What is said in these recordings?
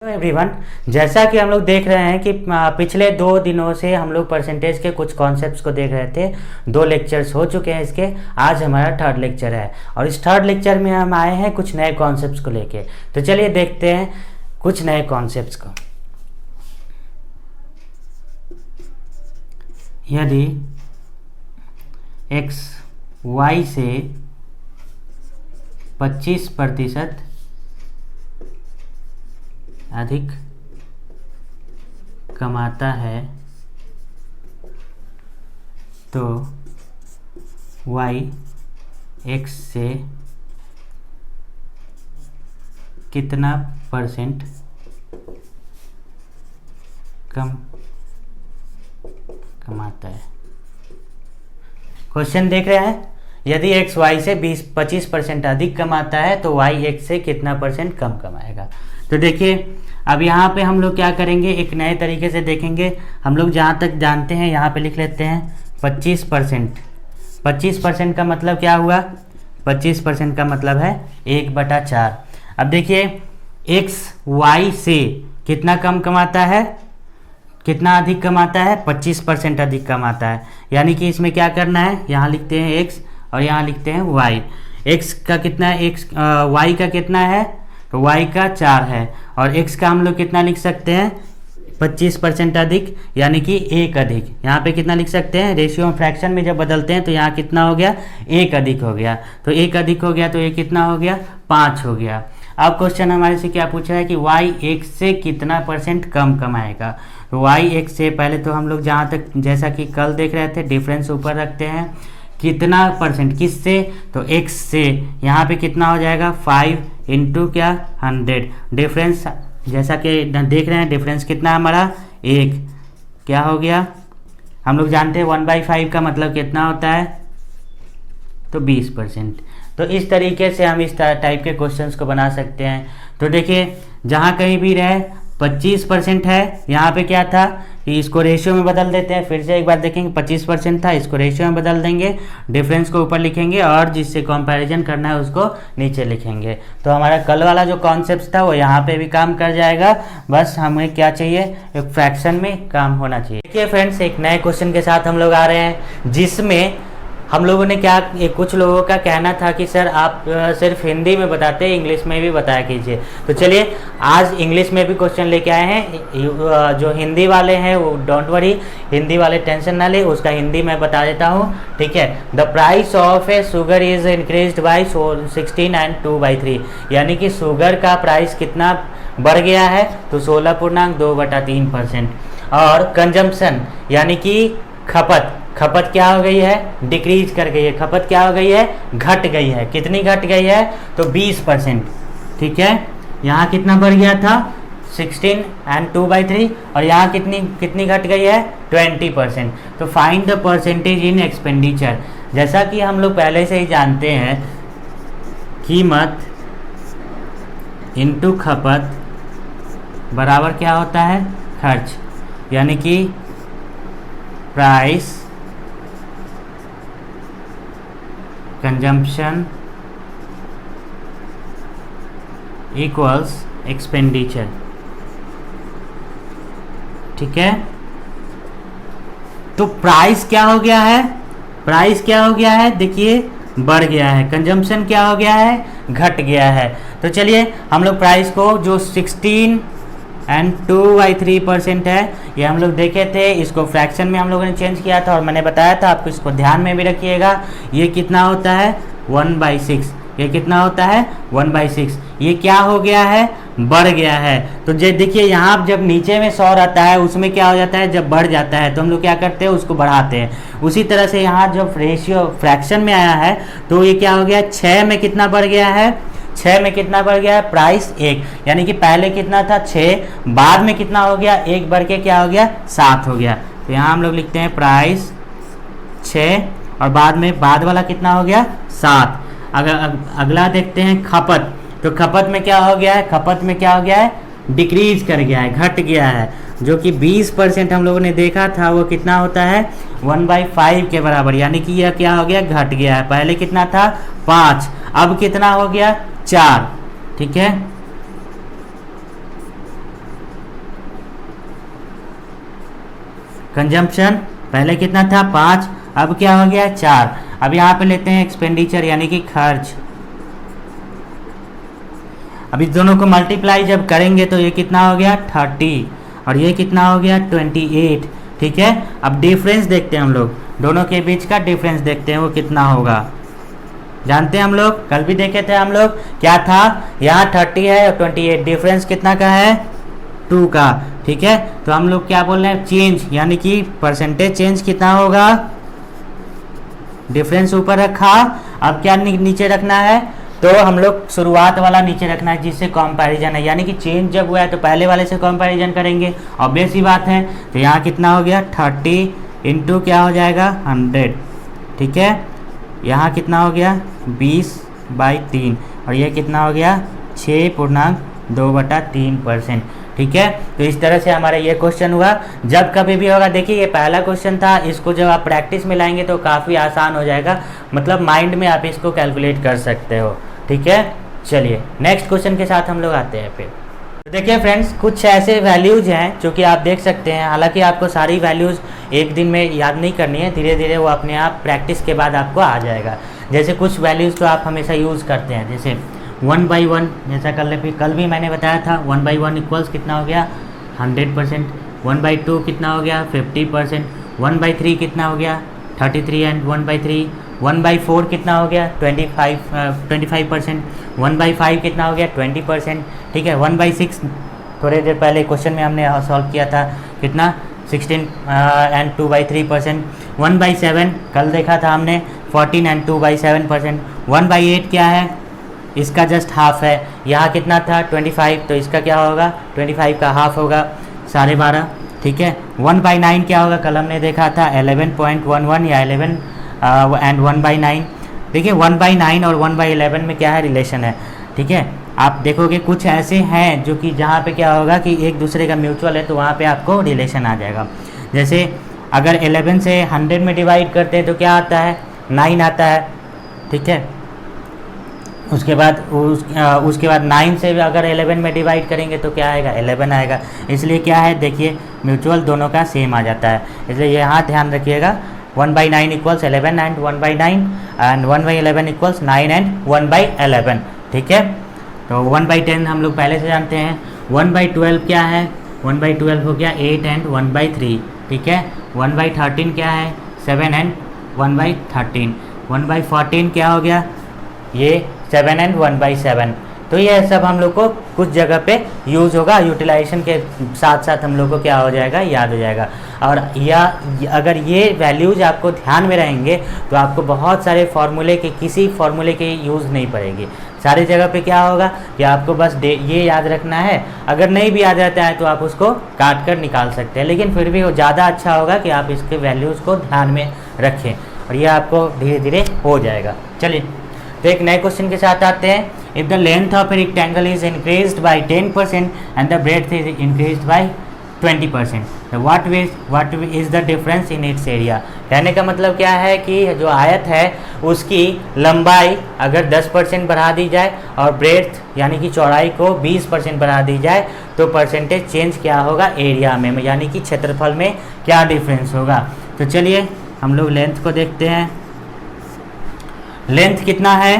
Hello everyone. जैसा कि हम लोग देख रहे हैं कि पिछले 2 दिनों से हम लोग परसेंटेज के कुछ कॉन्सेप्ट्स को देख रहे थे। 2 लेक्चर्स हो चुके हैं इसके। आज हमारा 3rd लेक्चर है और इस 3rd लेक्चर में हम आए हैं कुछ नए कॉन्सेप्ट्स को लेके। तो चलिए देखते हैं कुछ नए कॉन्सेप्ट्स को। यदि x y से 25% अधिक कमाता है तो y x से कितना % कम कमाता है। क्वेश्चन देख रहे हैं, यदि x y से 25% अधिक कमाता है तो y x से कितना % कम कमाएगा। तो देखिए अब यहाँ पे हम लोग क्या करेंगे, एक नए तरीके से देखेंगे। हम लोग जहाँ तक जानते हैं यहाँ पे लिख लेते हैं 25%। 25% का मतलब क्या हुआ? 25% का मतलब है 1/4। अब देखिए x y से कितना कम कमाता है, कितना अधिक कमाता है? 25% अधिक कमाता है। यानी कि इसमें क्या करना है, यहाँ लिखते हैं x और यहाँ लिखते हैं y। x का कितना है, y का कितना है तो y का 4 है और x का हम लोग कितना लिख सकते हैं 25% अधिक, यानी कि 1 अधिक। यहाँ पे कितना लिख सकते हैं, रेशियो फ्रैक्शन में जब बदलते हैं तो यहाँ कितना हो गया, 1 अधिक हो गया। तो 1 अधिक हो गया तो ये कितना हो गया, 5 हो गया। अब क्वेश्चन हमारे से क्या पूछा है कि y x से कितना % कम कमाएगा। तो y x से पहले तो हम लोग जहाँ तक जैसा कि कल देख रहे थे डिफरेंस ऊपर रखते हैं, कितना % किससे, तो x से। यहाँ पे कितना हो जाएगा 5 इंटू क्या 100। डिफरेंस जैसा कि देख रहे हैं डिफरेंस कितना हमारा 1, क्या हो गया, हम लोग जानते हैं 1/5 का मतलब कितना होता है तो 20%। तो इस तरीके से हम इस टाइप के क्वेश्चंस को बना सकते हैं। तो देखिए जहाँ कहीं भी रहे 25% है, यहाँ पे क्या था कि इसको रेशियो में बदल देते हैं। फिर से एक बार देखेंगे 25% था, इसको रेशियो में बदल देंगे, डिफरेंस को ऊपर लिखेंगे और जिससे कंपैरिजन करना है उसको नीचे लिखेंगे। तो हमारा कल वाला जो कॉन्सेप्ट था वो यहाँ पे भी काम कर जाएगा। बस हमें क्या चाहिए, एक फ्रैक्शन में काम होना चाहिए। देखिए फ्रेंड्स, एक नए क्वेश्चन के साथ हम लोग आ रहे हैं जिसमें हम लोगों ने क्या, कुछ लोगों का कहना था कि सर आप सिर्फ हिंदी में बताते हैं, इंग्लिश में भी बताया कीजिए। तो चलिए आज इंग्लिश में भी क्वेश्चन लेके आए हैं। जो हिंदी वाले हैं वो डोंट वरी, हिंदी वाले टेंशन ना ले, उसका हिंदी मैं बता देता हूँ, ठीक है। The price of A sugar is increased by 16 and 2/3। यानी कि शुगर का प्राइस कितना बढ़ गया है तो 16.2/3%। और कंजम्पशन यानी कि खपत क्या हो गई है, डिक्रीज कर गई है। खपत क्या हो गई है, घट गई है। कितनी घट गई है तो 20%, ठीक है। यहाँ कितना बढ़ गया था 16 and 2/3 और यहाँ कितनी घट गई है 20%। तो find the percentage in expenditure. जैसा कि हम लोग पहले से ही जानते हैं, कीमत इनटू खपत बराबर क्या होता है, खर्च। यानी कि प्राइस कंजम्पशन इक्वल्स एक्सपेंडिचर, ठीक है। तो प्राइस क्या हो गया है, प्राइस क्या हो गया है, देखिए बढ़ गया है। कंजम्पशन क्या हो गया है, घट गया है। तो चलिए हम लोग प्राइस को जो 16 and 2/3% है, ये हम लोग देखे थे, इसको फ्रैक्शन में हम लोगों ने चेंज किया था और मैंने बताया था आपको, इसको ध्यान में भी रखिएगा। ये कितना होता है 1/6। ये कितना होता है 1/6। ये क्या हो गया है, बढ़ गया है। तो जो देखिए यहाँ जब नीचे में 100 रहता है उसमें क्या हो जाता है, जब बढ़ जाता है तो हम लोग क्या करते हैं, उसको बढ़ाते हैं। उसी तरह से यहाँ जब रेशियो फ्रैक्शन में आया है तो ये क्या हो गया, 6 में कितना बढ़ गया है, 6 में कितना बढ़ गया है, प्राइस 1। यानी कि पहले कितना था 6, बाद में कितना हो गया, 1 बढ़ के क्या हो गया 7 हो गया। तो यहाँ हम लोग लिखते हैं प्राइस 6 और बाद में बाद वाला कितना हो गया 7। अगला देखते हैं खपत। तो खपत में क्या हो गया है, खपत में क्या हो गया है, डिक्रीज कर गया है, घट गया है। जो कि 20% हम लोगों ने देखा था वो कितना होता है 1/5 के बराबर। यानी कि यह क्या हो गया, घट गया है। पहले कितना था 5, अब कितना हो गया 4, ठीक है। कंजम्पशन पहले कितना था 5, अब क्या हो गया 4। अब यहाँ पे लेते हैं एक्सपेंडिचर यानी कि खर्च। अब इस दोनों को मल्टीप्लाई जब करेंगे तो ये कितना हो गया 30 और ये कितना हो गया 28। ठीक है, अब डिफरेंस देखते हैं हम लोग, दोनों के बीच का डिफरेंस देखते हैं वो कितना होगा। जानते हैं हम लोग, कल भी देखे थे हम लोग, क्या था यहाँ 30 है और 28, डिफरेंस कितना का है 2 का। ठीक है, तो हम लोग क्या बोल रहे हैं चेंज यानी कि परसेंटेज चेंज कितना होगा, डिफरेंस ऊपर रखा, अब क्या नीचे रखना है, तो हम लोग शुरुआत वाला नीचे रखना है जिससे कंपैरिजन है, यानी कि चेंज जब हुआ है तो पहले वाले से कंपैरिजन करेंगे, ऑब्वियस ही बात है। तो यहाँ कितना हो गया 30 इंटू क्या हो जाएगा 100। ठीक है, यहाँ कितना हो गया 20/3 और ये कितना हो गया 6.2/3%। ठीक है, तो इस तरह से हमारा ये क्वेश्चन हुआ। जब कभी भी होगा, देखिए ये पहला क्वेश्चन था, इसको जब आप प्रैक्टिस में लाएंगे तो काफ़ी आसान हो जाएगा, मतलब माइंड में आप इसको कैलकुलेट कर सकते हो। ठीक है, चलिए नेक्स्ट क्वेश्चन के साथ हम लोग आते हैं फिर। तो देखिए फ्रेंड्स, कुछ ऐसे वैल्यूज़ हैं जो कि आप देख सकते हैं, हालांकि आपको सारी वैल्यूज़ एक दिन में याद नहीं करनी है, धीरे धीरे वो अपने आप प्रैक्टिस के बाद आपको आ जाएगा। जैसे कुछ वैल्यूज़ तो आप हमेशा यूज़ करते हैं, जैसे 1/1, जैसा कल भी मैंने बताया था 1/1 इक्वल्स कितना हो गया 100%, 1/2 कितना हो गया 50%, 1/3 कितना हो गया 33 एंड 1/3, 1/4 कितना हो गया 25%, 1/5 कितना हो गया 20%। ठीक है, 1/6 थोड़ी देर पहले क्वेश्चन में हमने सॉल्व किया था, कितना 16 एंड 2/3%, 1/7 कल देखा था हमने 14 एंड 2/7%, 1/8 क्या है, इसका जस्ट हाफ है, यहाँ कितना था 25, तो इसका क्या होगा 25 का हाफ होगा 12.5। ठीक है, 1/9 क्या होगा, कल हमने देखा था 11.11 या 11 एंड 1/9। देखिए 1/9 और 1/11 में क्या है रिलेशन है। ठीक है, आप देखोगे कुछ ऐसे हैं जो कि जहाँ पे क्या होगा कि एक दूसरे का म्यूचुअल है, तो वहाँ पे आपको रिलेशन आ जाएगा। जैसे अगर 11 से 100 में डिवाइड करते हैं तो क्या आता है 9 आता है। ठीक है, उसके बाद 9 से अगर 11 में डिवाइड करेंगे तो क्या आएगा 11 आएगा। इसलिए क्या है, देखिए म्यूचुअल दोनों का सेम आ जाता है, इसलिए यहाँ ध्यान रखिएगा 1/9 equals 11 and 1/9 and 1/11 equals 9 and 1/11। ठीक है, तो 1/10 हम लोग पहले से जानते हैं। 1/12 क्या है, 1/12 हो गया 8 एंड 1/3। ठीक है, 1/13 क्या है 7 एंड 1/13, 1/14 क्या हो गया ये 7 एंड 1/7। तो ये सब हम लोग को कुछ जगह पे यूज़ होगा, यूटिलाइजेशन के साथ साथ हम लोग को क्या हो जाएगा याद हो जाएगा। और या अगर ये वैल्यूज़ आपको ध्यान में रहेंगे तो आपको बहुत सारे फार्मूले के किसी फार्मूले के यूज़ नहीं पड़ेगी, सारी जगह पे क्या होगा कि आपको बस ये याद रखना है। अगर नहीं भी याद रहता है तो आप उसको काट कर निकाल सकते हैं, लेकिन फिर भी वो ज़्यादा अच्छा होगा कि आप इसके वैल्यूज़ को ध्यान में रखें और ये आपको धीरे धीरे हो जाएगा। चलिए तो एक नए क्वेश्चन के साथ आते हैं। If the length of a rectangle is increased by 10% and the breadth is increased by 20%, what is the difference in its area. कहने का मतलब क्या है कि जो आयत है उसकी लंबाई अगर 10% बढ़ा दी जाए और ब्रेड्थ यानी कि चौड़ाई को 20% बढ़ा दी जाए तो परसेंटेज चेंज क्या होगा एरिया में, यानी कि क्षेत्रफल में क्या डिफरेंस होगा। तो चलिए हम लोग लेंथ को देखते हैं। लेंथ कितना है,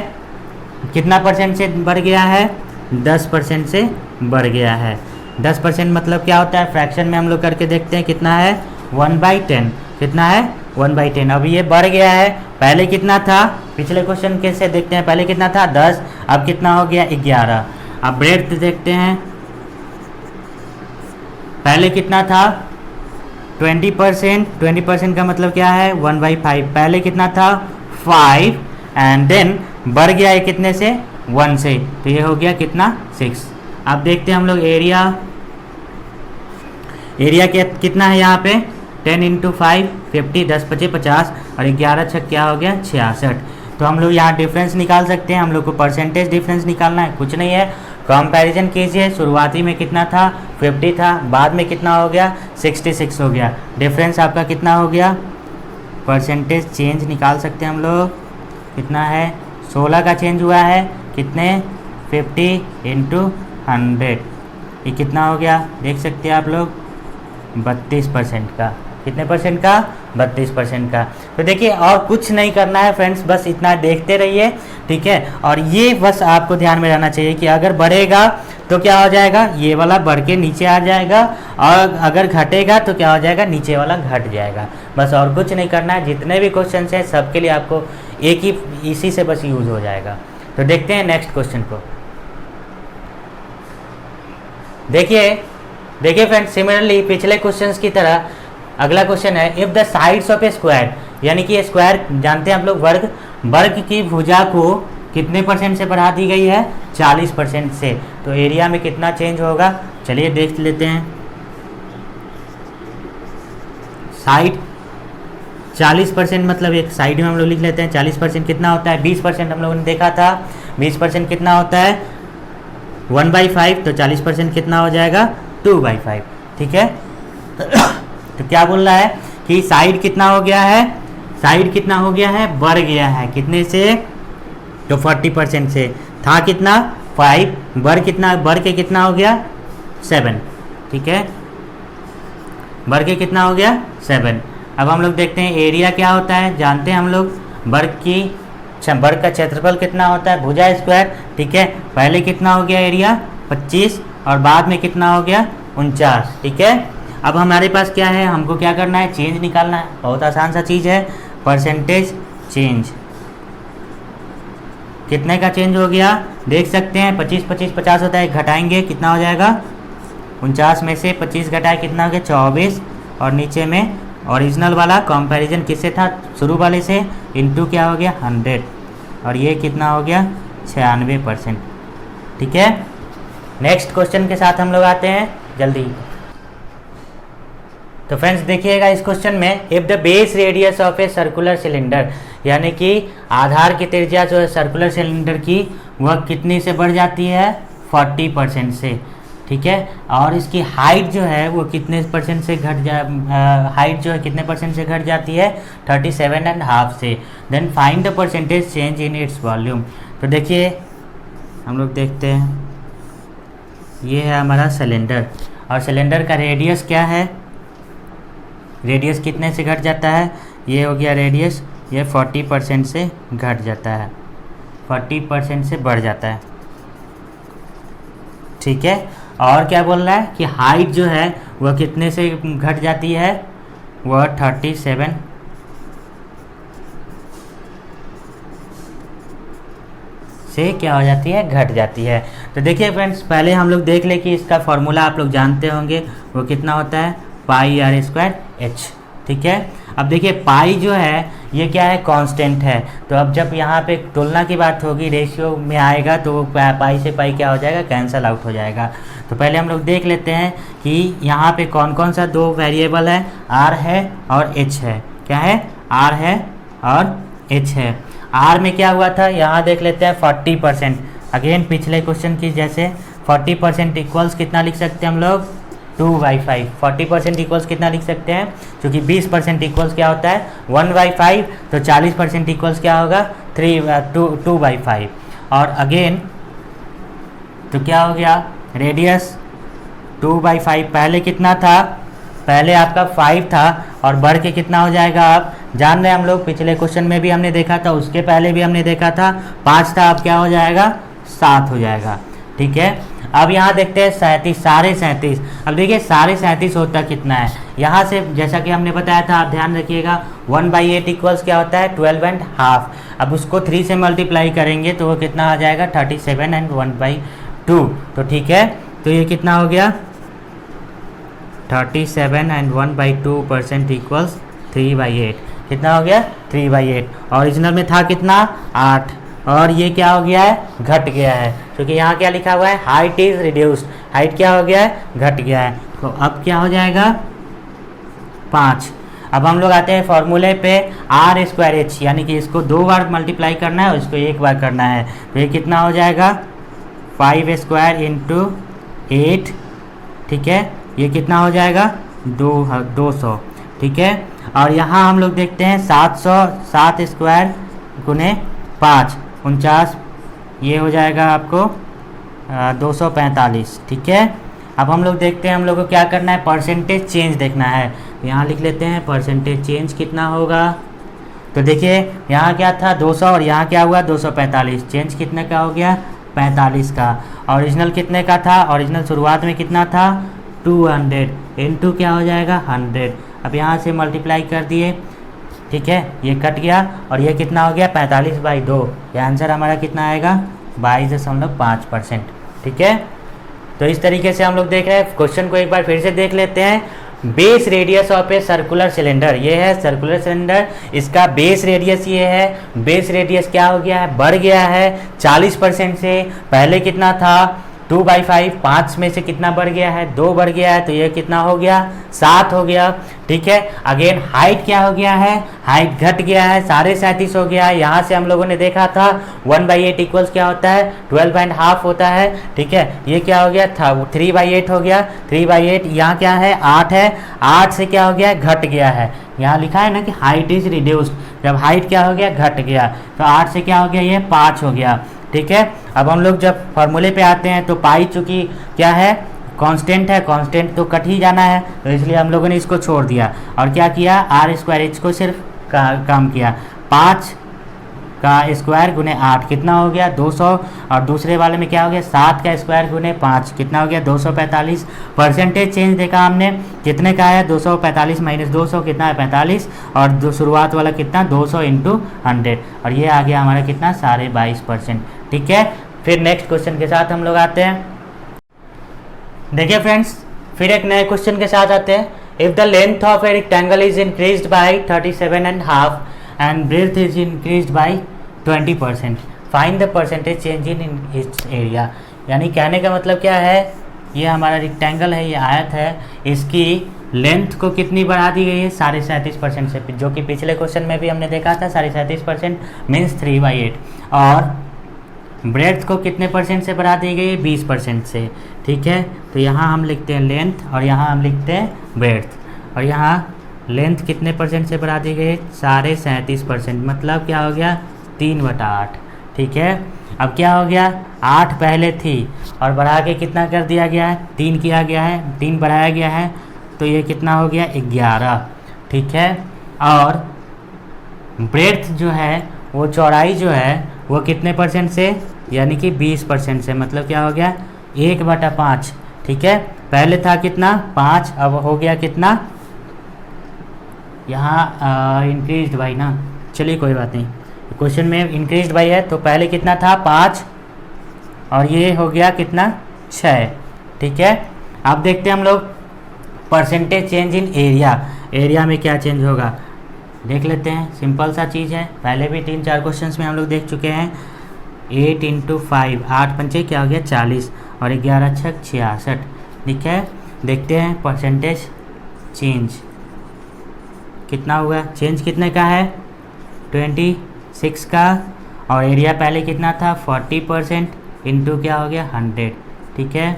कितना परसेंट से बढ़ गया है 10% से बढ़ गया है। 10% मतलब क्या होता है, फ्रैक्शन में हम लोग करके देखते हैं कितना है 1/10, कितना है 1/10। अब ये बढ़ गया है, पहले कितना था पिछले क्वेश्चन के से देखते हैं, पहले कितना था 10, अब कितना हो गया 11। अब ब्रेड्थ देखते हैं, पहले कितना था 20% का मतलब क्या है 1/5, पहले कितना था 5 एंड देन बढ़ गया है कितने से 1 से, तो ये हो गया कितना 6। अब देखते हैं हम लोग एरिया कितना है यहाँ पे 10 × 5 50, 10 × 5 50 और 11 × 6 क्या हो गया 66। तो हम लोग यहाँ डिफरेंस निकाल सकते हैं, हम लोग को परसेंटेज डिफरेंस निकालना है, कुछ नहीं है, कंपैरिजन कीजिए। शुरुआती में कितना था 50 था, बाद में कितना हो गया 66 हो गया, डिफरेंस आपका कितना हो गया। परसेंटेज चेंज निकाल सकते हैं हम लोग, कितना है 16 का चेंज हुआ है, कितने 50 × 100, ये कितना हो गया देख सकते हैं आप लोग 32% का। कितने परसेंट का? 32% का। तो देखिए और कुछ नहीं करना है फ्रेंड्स, बस इतना देखते रहिए, ठीक है। और ये बस आपको ध्यान में रहना चाहिए कि अगर बढ़ेगा तो क्या हो जाएगा, ये वाला बढ़ के नीचे आ जाएगा, और अगर घटेगा तो क्या हो जाएगा, नीचे वाला घट जाएगा। बस और कुछ नहीं करना है। जितने भी क्वेश्चन हैं सबके लिए आपको एक ही इसी से बस यूज हो जाएगा। तो देखते हैं नेक्स्ट क्वेश्चन को। देखिए फ्रेंड्स, सिमिलरली पिछले क्वेश्चंस की तरह अगला क्वेश्चन है, if the sides of A square, यानी कि स्क्वायर जानते हैं आप लोग, वर्ग की भुजा को कितने परसेंट से बढ़ा दी गई है? 40% से। तो एरिया में कितना चेंज होगा, चलिए देख लेते हैं। साइड 40% मतलब एक साइड में हम लोग लिख लेते हैं 40% कितना होता है? 20% हम लोगों ने देखा था। 20% कितना होता है? 1/5। तो 40% कितना हो जाएगा? 2/5, ठीक है। तो क्या बोल रहा है कि साइड कितना हो गया है? साइड कितना हो गया है? बढ़ गया है। कितने से? तो 40% से। था कितना? 5। बढ़ के कितना हो गया? 7, ठीक है। बढ़ के कितना हो गया? 7। अब हम लोग देखते हैं एरिया क्या होता है, जानते हैं हम लोग। वर्ग का क्षेत्रफल कितना होता है? भुजा स्क्वायर, ठीक है। पहले कितना हो गया एरिया? 25, और बाद में कितना हो गया? 49, ठीक है। अब हमारे पास क्या है, हमको क्या करना है? चेंज निकालना है। बहुत आसान सा चीज़ है, परसेंटेज चेंज। कितने का चेंज हो गया देख सकते हैं। 25 25 50 होता है, घटाएंगे कितना हो जाएगा? 49 में से 25 घटाए कितना हो गया? 24। और नीचे में ओरिजिनल वाला कंपैरिजन किससे था? शुरू वाले से, इनटू क्या हो गया? 100। और ये कितना हो गया? 96%, ठीक है। नेक्स्ट क्वेश्चन के साथ हम लोग आते हैं जल्दी। तो फ्रेंड्स देखिएगा इस क्वेश्चन में, if the base radius of a circular cylinder, यानी कि आधार की त्रिज्या जो है सर्कुलर सिलेंडर की वह कितनी से बढ़ जाती है? 40% से, ठीक है। और इसकी हाइट जो है वो कितने परसेंट से हाइट जो है कितने परसेंट से घट जाती है? 37.5 से। Then find the percentage change in its volume. तो देखिए हम लोग देखते हैं, ये है हमारा सिलेंडर, और सिलेंडर का रेडियस क्या है? रेडियस कितने से घट जाता है? ये हो गया रेडियस, ये 40% से घट जाता है, 40% से बढ़ जाता है, ठीक है। और क्या बोल रहा है कि हाइट जो है वह कितने से घट जाती है? वह 37 से क्या हो जाती है? घट जाती है। तो देखिए फ्रेंड्स, पहले हम लोग देख ले कि इसका फॉर्मूला आप लोग जानते होंगे, वो कितना होता है? πr²h, ठीक है। अब देखिए पाई जो है ये क्या है? कांस्टेंट है। तो अब जब यहाँ पे तुलना की बात होगी, रेशियो में आएगा, तो पाई से पाई क्या हो जाएगा? कैंसल आउट हो जाएगा। तो पहले हम लोग देख लेते हैं कि यहाँ पे कौन कौन सा दो वेरिएबल है, आर है और एच है। क्या है? आर है और एच है। आर में क्या हुआ था यहाँ देख लेते हैं, 40%। अगेन पिछले क्वेश्चन की जैसे 40% इक्वल्स कितना लिख सकते हैं हम लोग? 2/5। 40% इक्वल्स कितना लिख सकते हैं? क्योंकि 20% इक्वल्स क्या होता है? 1/5। तो 40% इक्वल्स क्या होगा? 2/5। और अगेन तो क्या हो गया? रेडियस 2/5। पहले कितना था? पहले आपका 5 था, और बढ़ के कितना हो जाएगा? आप जान रहे हैं, हम लोग पिछले क्वेश्चन में भी हमने देखा था, उसके पहले भी हमने देखा था, 5 था, अब क्या हो जाएगा? 7 हो जाएगा, ठीक है। अब यहाँ देखते हैं 37, साढ़े 37। अब देखिए साढ़े 37 होता कितना है? यहाँ से जैसा कि हमने बताया था, आप ध्यान रखिएगा, 1/8 इक्वल्स क्या होता है? 12.5। अब उसको 3 से मल्टीप्लाई करेंगे तो वो कितना आ जाएगा? 37 एंड 1/2। तो ठीक है, तो ये कितना हो गया? 37 एंड 1/2% इक्वल्स 3/8। कितना हो गया? 3/8। ओरिजिनल में था कितना? 8। और ये क्या हो गया है? घट गया है, क्योंकि यहाँ क्या लिखा हुआ है? Height is reduced. हाइट क्या हो गया है? घट गया है। तो अब क्या हो जाएगा? 5। अब हम लोग आते हैं फॉर्मूले पे, r²h, यानी कि इसको 2 बार मल्टीप्लाई करना है और इसको 1 बार करना है। तो ये कितना हो जाएगा? 5² × 8, ठीक है। ये कितना हो जाएगा? 200, ठीक है। और यहाँ हम लोग देखते हैं 7 स्क्वायर × 5, 49, ये हो जाएगा आपको 245, ठीक है। अब हम लोग देखते हैं हम लोग को क्या करना है, परसेंटेज चेंज देखना है। यहाँ लिख लेते हैं परसेंटेज चेंज कितना होगा। तो देखिए यहाँ क्या था 200 और यहाँ क्या हुआ 245, चेंज कितने का हो गया 45 का। ओरिजिनल कितने का था, ओरिजिनल शुरुआत में कितना था 200, इनटू क्या हो जाएगा 100। अब यहाँ से मल्टीप्लाई कर दिए, ठीक है, ये कट गया और ये कितना हो गया 45/2। ये आंसर हमारा कितना आएगा 22.5%। ठीक है, तो इस तरीके से हम लोग देख रहे हैं। क्वेश्चन को एक बार फिर से देख लेते हैं। Base radius of a circular cylinder, ये है सर्कुलर सिलेंडर, इसका बेस रेडियस ये है। बेस रेडियस क्या हो गया है, बढ़ गया है 40% से। पहले कितना था 2/5, 5 में से कितना बढ़ गया है 2 बढ़ गया है, तो ये कितना हो गया 7 हो गया। ठीक है, अगेन हाइट क्या हो गया है, हाइट घट गया है 37.5 हो गया है। यहाँ से हम लोगों ने देखा था 1/8 इक्वल्स क्या होता है 12.5 होता है। ठीक है, ये क्या हो गया था 3/8 हो गया, 3/8। यहाँ क्या है 8 है, 8 से क्या हो गया घट गया है। यहाँ लिखा है ना कि हाइट इज रिड्यूस्ड, जब हाइट क्या हो गया घट गया, तो 8 से क्या हो गया ये 5 हो गया। ठीक है, अब हम लोग जब फॉर्मूले पे आते हैं तो पाई चूँकि क्या है कांस्टेंट है, कांस्टेंट तो कट ही जाना है, तो इसलिए हम लोगों ने इसको छोड़ दिया और क्या किया r² को सिर्फ काम किया। 5 का स्क्वायर गुने 8 कितना हो गया 200, और दूसरे वाले में क्या हो गया 7 का स्क्वायर गुने 5 कितना हो गया 245। परसेंटेज चेंज देखा हमने कितने का है 245 - 200 कितना है 45, और जो शुरुआत वाला कितना 200 × 100, और ये आ गया हमारा कितना 22.5%। ठीक है, फिर नेक्स्ट क्वेश्चन के साथ हम लोग आते हैं। देखिए फ्रेंड्स, फिर एक नए क्वेश्चन के साथ आते हैं। If the length of a rectangle is increased by 37.5 and breadth is increased by 20%, find the percentage change in its area। यानी कहने का मतलब क्या है, ये हमारा रेक्टेंगल है, ये आयत है, इसकी लेंथ को कितनी बढ़ा दी गई है 37.5% से, जो कि पिछले क्वेश्चन में भी हमने देखा था 37.5% मीन्स 3/8, और ब्रेड्थ को कितने परसेंट से बढ़ा दी गई है 20% से। ठीक है, तो यहाँ हम लिखते हैं लेंथ और यहाँ हम लिखते हैं ब्रेड्थ, और यहाँ लेंथ कितने परसेंट से बढ़ा दी गई है 37.5%, मतलब क्या हो गया 3/8। ठीक है, अब क्या हो गया 8 पहले थी और बढ़ा के कितना कर दिया गया है 3 किया गया है, 3 बढ़ाया गया है, तो ये कितना हो गया 11। ठीक है, और ब्रेड्थ जो है वो चौड़ाई जो है वो कितने परसेंट से, यानी कि 20% से, मतलब क्या हो गया 1/5। ठीक है, पहले था कितना 5, अब हो गया कितना, यहाँ इंक्रीज्ड बाई ना, चलिए कोई बात नहीं, क्वेश्चन में इंक्रीज्ड बाई है, तो पहले कितना था 5 और ये हो गया कितना 6। ठीक है, अब देखते हैं हम लोग परसेंटेज चेंज इन एरिया, एरिया में क्या चेंज होगा देख लेते हैं। सिंपल सा चीज़ है, पहले भी 3-4 क्वेश्चंस में हम लोग देख चुके हैं। 8 × 5, 8 पंचे क्या हो गया 40 और 11 × 6 66। ठीक है, देखते हैं परसेंटेज चेंज कितना हुआ, चेंज कितने का है 26 का, और एरिया पहले कितना था 40% इंटू क्या हो गया 100। ठीक है,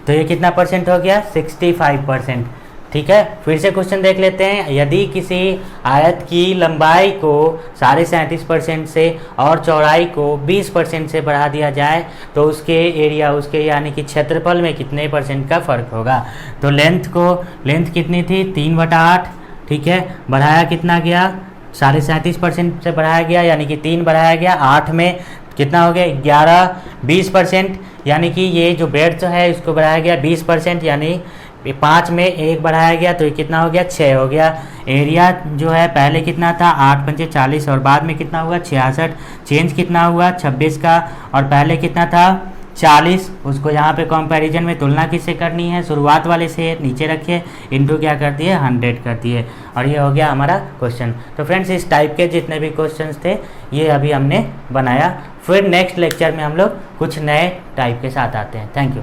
तो ये कितना परसेंट हो गया 65%। ठीक है, फिर से क्वेश्चन देख लेते हैं। यदि किसी आयत की लंबाई को 37.5% से और चौड़ाई को 20% से बढ़ा दिया जाए तो उसके एरिया, उसके यानी कि क्षेत्रफल में कितने परसेंट का फ़र्क होगा। तो लेंथ कितनी थी 3/8। ठीक है, बढ़ाया कितना गया 37.5% से बढ़ाया गया, यानी कि 3 बढ़ाया गया, 8 में कितना हो गया 11, 20%, यानी कि ये जो ब्रेड्थ है इसको बढ़ाया गया 20%, यानी 5 में 1 बढ़ाया गया, तो ये कितना हो गया 6 हो गया। एरिया जो है पहले कितना था 8 पंचे 40 और बाद में कितना हुआ 66, चेंज कितना हुआ 26 का, और पहले कितना था 40, उसको यहाँ पे कंपैरिजन में तुलना किससे करनी है शुरुआत वाले से, नीचे रखिए, इंटू क्या कर दिए 100 कर दिए, और ये हो गया हमारा क्वेश्चन। तो फ्रेंड्स, इस टाइप के जितने भी क्वेश्चंस थे ये अभी हमने बनाया। फिर नेक्स्ट लेक्चर में हम लोग कुछ नए टाइप के साथ आते हैं। Thank you.